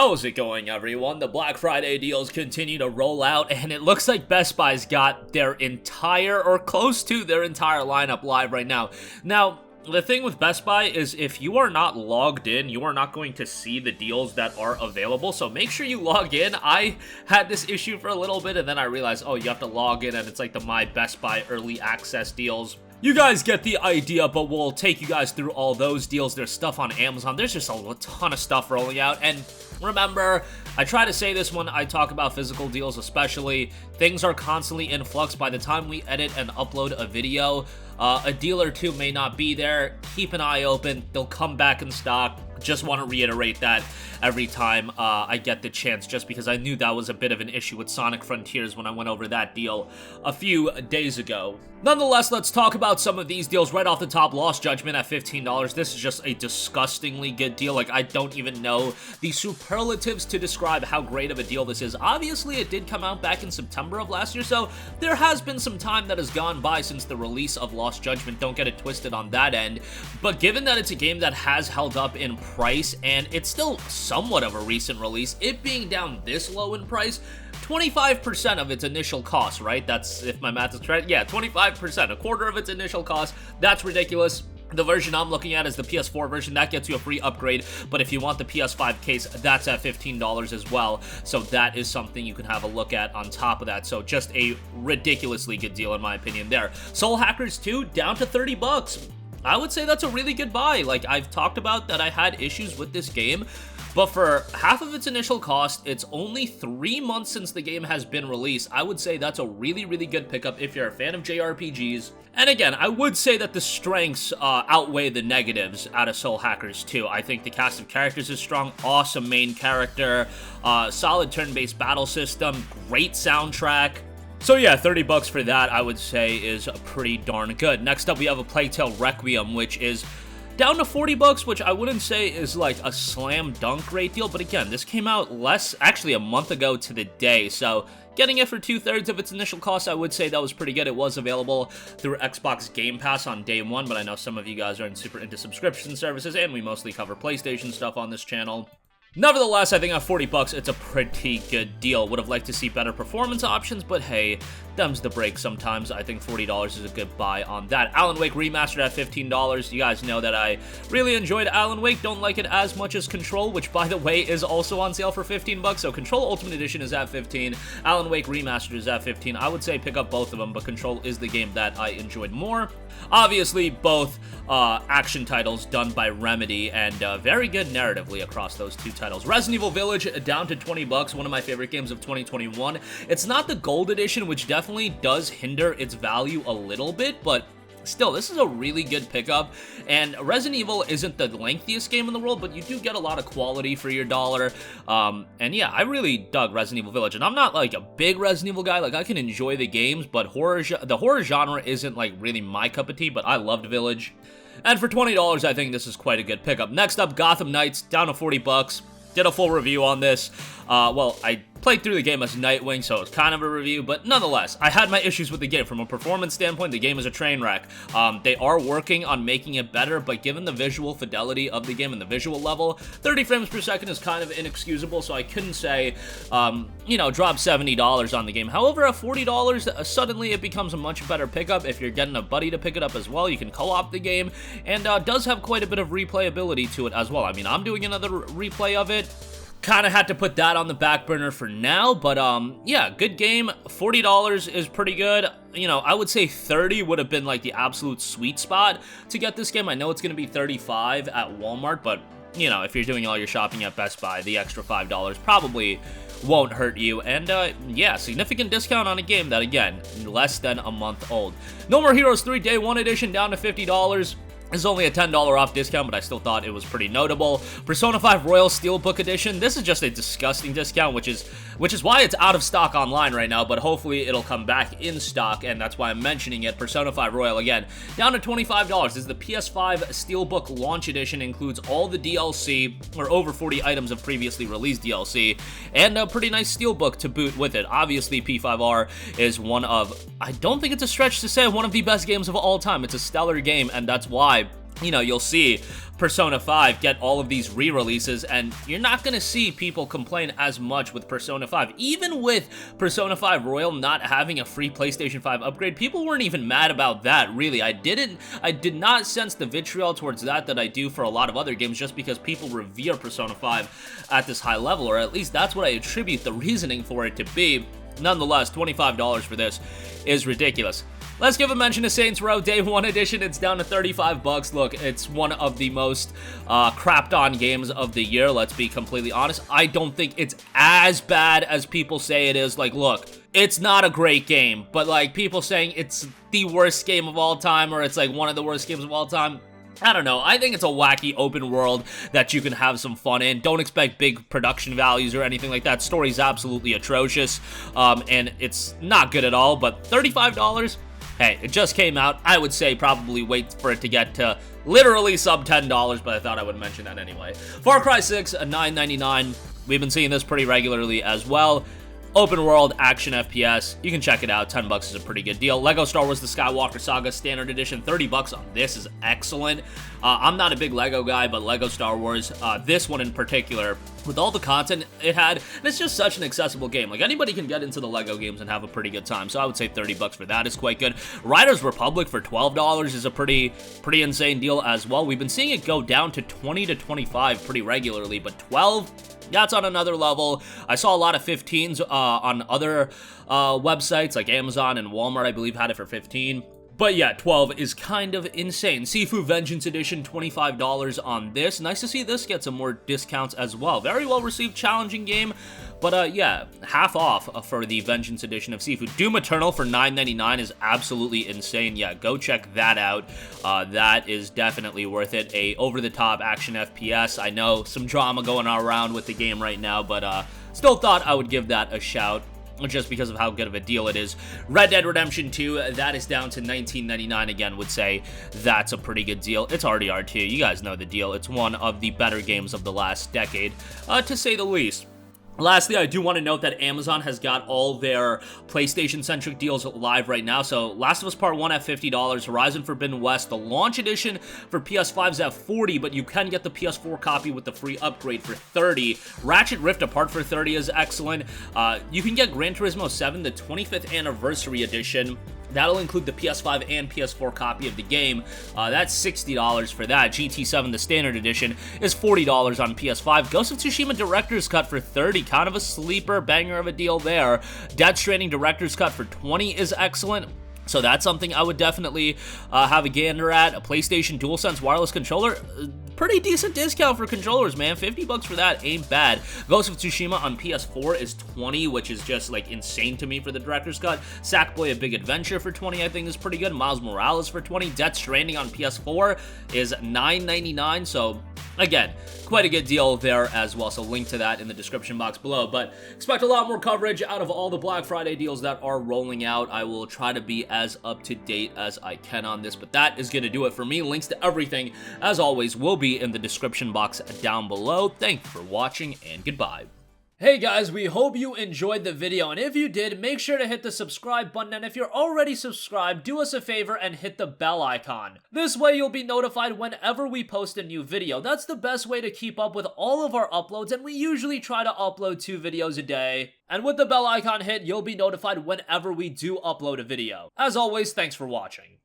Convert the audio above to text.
How's it going, everyone? The Black Friday deals continue to roll out, and it looks like Best Buy's got their entire, or close to their entire lineup live right now. Now, the thing with Best Buy is if you are not logged in, you are not going to see the deals that are available, so make sure you log in. I had this issue for a little bit, and then I realized, oh, you have to log in, and it's like the My Best Buy Early Access deals. You guys get the idea, but we'll take you guys through all those deals. There's stuff on Amazon. There's just a ton of stuff rolling out. And remember, I try to say this when I talk about physical deals especially, things are constantly in flux. By the time we edit and upload a video, a deal or two may not be there. Keep an eye open. They'll come back in stock. Just want to reiterate that every time I get the chance, just because I knew that was a bit of an issue with Sonic Frontiers when I went over that deal a few days ago. Nonetheless, let's talk about some of these deals right off the top. Lost Judgment at $15. This is just a disgustingly good deal. Like, I don't even know the superlatives to describe how great of a deal this is. Obviously, it did come out back in September of last year, so there has been some time that has gone by since the release of Lost Judgment. Don't get it twisted on that end. But given that it's a game that has held up in price, and it's still somewhat of a recent release, it being down this low in price, 25% of its initial cost, right? That's, if my math is correct, yeah, 25%, a quarter of its initial cost. That's ridiculous. The version I'm looking at is the PS4 version. That gets you a free upgrade, but if you want the PS5 case, that's at $15 as well. So that is something you can have a look at on top of that. So just a ridiculously good deal in my opinion there. Soul Hackers 2 down to $30. I would say that's a really good buy. Like, I've talked about that I had issues with this game, but for half of its initial cost, it's only 3 months since the game has been released. I would say that's a really, really good pickup if you're a fan of JRPGs. And again, I would say that the strengths outweigh the negatives out of Soul Hackers 2. I think the cast of characters is strong, awesome main character, solid turn-based battle system, great soundtrack. So yeah, $30 for that, I would say, is pretty darn good. Next up, we have a Plague Tale Requiem, which is down to $40, which I wouldn't say is like a slam dunk great deal, but again, this came out actually a month ago to the day, so getting it for 2/3 of its initial cost, I would say that was pretty good. It was available through Xbox Game Pass on day one, but I know some of you guys aren't super into subscription services, and we mostly cover PlayStation stuff on this channel. Nevertheless, I think at $40, it's a pretty good deal. Would have liked to see better performance options, but hey, them's the break sometimes. I think $40 is a good buy on that. Alan Wake Remastered at $15. You guys know that I really enjoyed Alan Wake. Don't like it as much as Control, which, by the way, is also on sale for $15. So Control Ultimate Edition is at $15. Alan Wake Remastered is at $15. I would say pick up both of them, but Control is the game that I enjoyed more. Obviously, both action titles done by Remedy, and very good narratively across those two titles. Resident Evil Village down to $20, one of my favorite games of 2021. It's not the Gold Edition, which definitely does hinder its value a little bit, but still, this is a really good pickup, and Resident Evil isn't the lengthiest game in the world, but you do get a lot of quality for your dollar, and yeah, I really dug Resident Evil Village, and I'm not like a big Resident Evil guy. Like, I can enjoy the games, but the horror genre isn't like really my cup of tea, but I loved Village, and for $20, I think this is quite a good pickup. Next up, Gotham Knights, down to $40. Did a full review on this. Well, I played through the game as Nightwing, so it's kind of a review, but nonetheless, I had my issues with the game. From a performance standpoint, the game is a train wreck. They are working on making it better, but given the visual fidelity of the game and the visual level, 30 frames per second is kind of inexcusable, so I couldn't say, you know, drop $70 on the game. However, at $40, suddenly it becomes a much better pickup. If you're getting a buddy to pick it up as well, you can co-op the game, and does have quite a bit of replayability to it as well. I mean, I'm doing another replay of it. Kind of had to put that on the back burner for now, but yeah, good game. $40 is pretty good. You know, I would say 30 would have been like the absolute sweet spot to get this game. I know it's going to be 35 at Walmart, but you know, if you're doing all your shopping at Best Buy, the extra $5 probably won't hurt you. And yeah, significant discount on a game that, again, less than a month old. No More Heroes 3 Day 1 Edition down to $50. It's only a $10 off discount, but I still thought it was pretty notable. Persona 5 Royal Steelbook Edition. This is just a disgusting discount, which is why it's out of stock online right now, but hopefully it'll come back in stock, and that's why I'm mentioning it. Persona 5 Royal, again, down to $25. This is the PS5 Steelbook Launch Edition. Includes all the DLC, or over 40 items of previously released DLC, and a pretty nice Steelbook to boot with it. Obviously, P5R is one of, I don't think it's a stretch to say, one of the best games of all time. It's a stellar game, and that's why you know, you'll see Persona 5 get all of these re-releases, and you're not going to see people complain as much with Persona 5. Even with Persona 5 Royal not having a free PlayStation 5 upgrade, people weren't even mad about that, really. I did not sense the vitriol towards that I do for a lot of other games, just because people revere Persona 5 at this high level, or at least that's what I attribute the reasoning for it to be. Nonetheless, $25 for this is ridiculous. Let's give a mention to Saints Row Day 1 Edition. It's down to 35 bucks. Look, it's one of the most crapped on games of the year, let's be completely honest. I don't think it's as bad as people say it is. Like, look, it's not a great game, but like people saying it's the worst game of all time, or it's like one of the worst games of all time, I don't know. I think it's a wacky open world that you can have some fun in. Don't expect big production values or anything like that. Story's absolutely atrocious, and it's not good at all, but $35? Hey, it just came out. I would say probably wait for it to get to literally sub $10, but I thought I would mention that anyway. Far Cry 6, $9.99. We've been seeing this pretty regularly as well. Open world action FPS. You can check it out. 10 bucks is a pretty good deal. Lego Star Wars The Skywalker Saga Standard Edition. 30 bucks on this is excellent. I'm not a big Lego guy, but Lego Star Wars, this one in particular, with all the content it had, and it's just such an accessible game. Like, anybody can get into the Lego games and have a pretty good time, so I would say 30 bucks for that is quite good. Riders Republic for $12 is a pretty insane deal as well. We've been seeing it go down to 20 to 25 pretty regularly, but 12, that's on another level. I saw a lot of 15s on other websites like Amazon and Walmart, I believe, had it for 15. But yeah, 12 is kind of insane. Sifu Vengeance Edition, $25 on this. Nice to see this get some more discounts as well. Very well received, challenging game. But yeah, half off for the Vengeance Edition of Sifu. Doom Eternal for $9.99 is absolutely insane. Yeah, go check that out. That is definitely worth it. A over-the-top action FPS. I know some drama going around with the game right now, but still thought I would give that a shout, just because of how good of a deal it is. Red Dead Redemption 2, that is down to $19.99. Again, would say that's a pretty good deal. It's already R2. You guys know the deal. It's one of the better games of the last decade, to say the least. Lastly, I do want to note that Amazon has got all their PlayStation-centric deals live right now. So, Last of Us Part 1 at $50, Horizon Forbidden West, the launch edition for PS5 is at $40, but you can get the PS4 copy with the free upgrade for $30. Ratchet Rift Apart for $30 is excellent. You can get Gran Turismo 7, the 25th Anniversary Edition. That'll include the PS5 and PS4 copy of the game. That's $60 for that. GT7, the Standard Edition, is $40 on PS5. Ghost of Tsushima Director's Cut for $30. Kind of a sleeper, banger of a deal there. Death Stranding Director's Cut for $20 is excellent. So that's something I would definitely have a gander at. A PlayStation DualSense wireless controller, pretty decent discount for controllers, man. 50 bucks for that ain't bad. Ghost of Tsushima on PS4 is 20, which is just like insane to me for the director's cut. Sackboy: A Big Adventure for 20, I think is pretty good. Miles Morales for 20. Death Stranding on PS4 is $9.99, so again, quite a good deal there as well, so link to that in the description box below. But expect a lot more coverage out of all the Black Friday deals that are rolling out. I will try to be as up to date as I can on this, but that is going to do it for me. Links to everything, as always, will be in the description box down below. Thank you for watching, and goodbye. Hey guys, we hope you enjoyed the video, and if you did, make sure to hit the subscribe button, and if you're already subscribed, do us a favor and hit the bell icon. This way you'll be notified whenever we post a new video. That's the best way to keep up with all of our uploads, and we usually try to upload 2 videos a day. And with the bell icon hit, you'll be notified whenever we do upload a video. As always, thanks for watching.